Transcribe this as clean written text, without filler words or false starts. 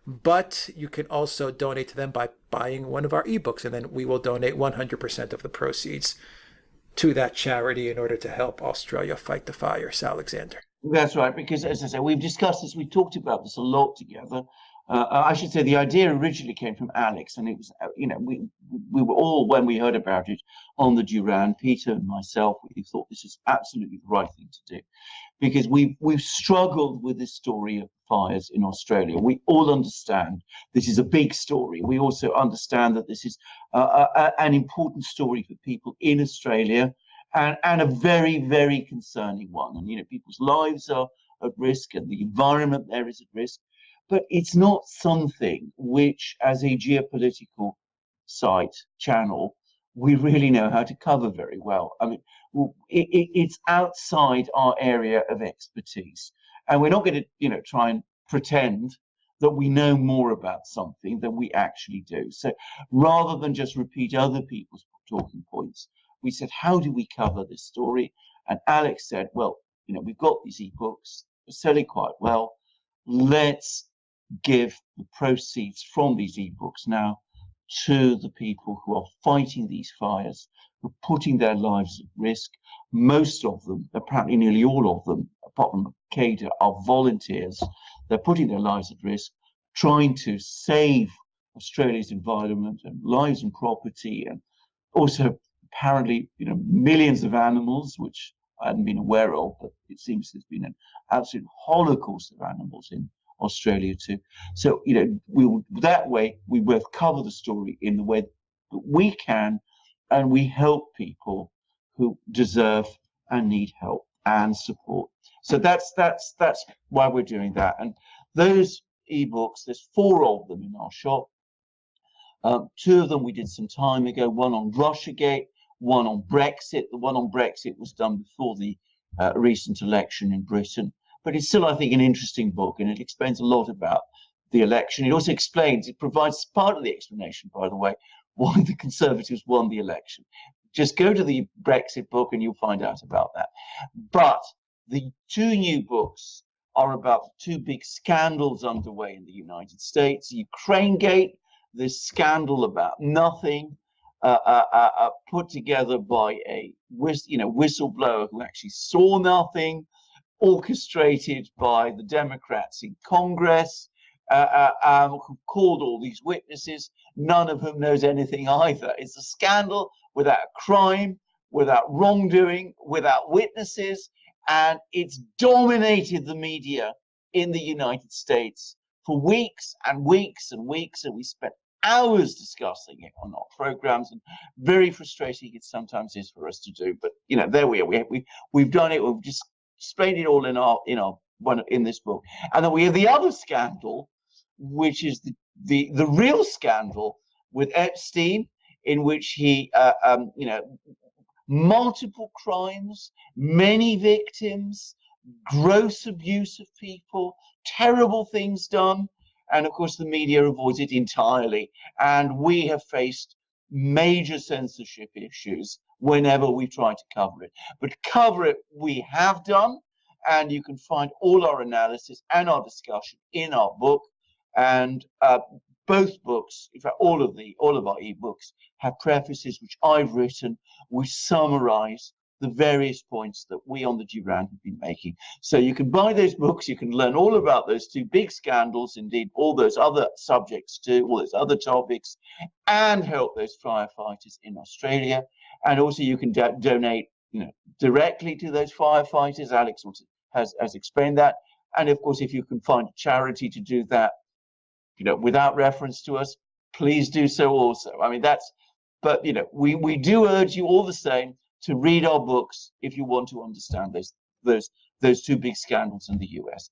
But you can also donate to them by buying one of our ebooks, and then we will donate 100% of the proceeds to that charity in order to help Australia fight the fires, Alexander. That's right, because as I say, we've discussed this, we talked about this a lot together. I should say the idea originally came from Alex, and it was, we were all, when we heard about it on the Duran, Peter and myself, we thought this is absolutely the right thing to do, because we've struggled with this story of fires in Australia. We all understand this is a big story. We also understand that this is an important story for people in Australia, and a very, very concerning one. And people's lives are at risk, and the environment there is at risk. But it's not something which, as a geopolitical channel, we really know how to cover very well. I mean, it's outside our area of expertise, and we're not going to, try and pretend that we know more about something than we actually do. So rather than just repeat other people's talking points, we said, how do we cover this story? And Alex said, well, we've got these ebooks, they're selling quite well. Let's give the proceeds from these ebooks now to the people who are fighting these fires, who are putting their lives at risk. Most of them, apparently nearly all of them, apart from Cada, are volunteers. They're putting their lives at risk, trying to save Australia's environment and lives and property, and also apparently, millions of animals, which I hadn't been aware of, but it seems there's been an absolute holocaust of animals in Australia too. So, that way we both cover the story in the way that we can, and we help people who deserve and need help and support. So that's why we're doing that. And those ebooks, there's 4 of them in our shop. 2 of them we did some time ago, one on Russiagate, one on Brexit. The one on Brexit was done before the recent election in Britain, but it's still, I think, an interesting book, and it explains a lot about the election. It also it provides part of the explanation, by the way, why the Conservatives won the election. Just go to the Brexit book and you'll find out about that. But the 2 new books are about the 2 big scandals underway in the United States. Ukrainegate, this scandal about nothing, put together by a whistleblower who actually saw nothing, orchestrated by the Democrats in Congress, who called all these witnesses, none of whom knows anything either. It's a scandal without a crime, without wrongdoing, without witnesses, and it's dominated the media in the United States for weeks and weeks and weeks, and we spent hours discussing it on our programs, and very frustrating it sometimes is for us to do. But there we are. We've done it. We've just explained it all in this book. And then we have the other scandal, which is the real scandal with Epstein, in which he multiple crimes, many victims, gross abuse of people, terrible things done. And of course, the media avoids it entirely. And we have faced major censorship issues whenever we try to cover it. But cover it, we have done. And you can find all our analysis and our discussion in our book. And both books, in fact, all of our ebooks have prefaces which I've written, which summarize the various points that we on the Duran have been making. So you can buy those books, you can learn all about those 2 big scandals, indeed all those other subjects too, all those other topics, and help those firefighters in Australia. And also you can donate directly to those firefighters. Alex has explained that. And of course, if you can find a charity to do that, without reference to us, please do so also. I mean, but we do urge you all the same to read our books if you want to understand those 2 big scandals in the US.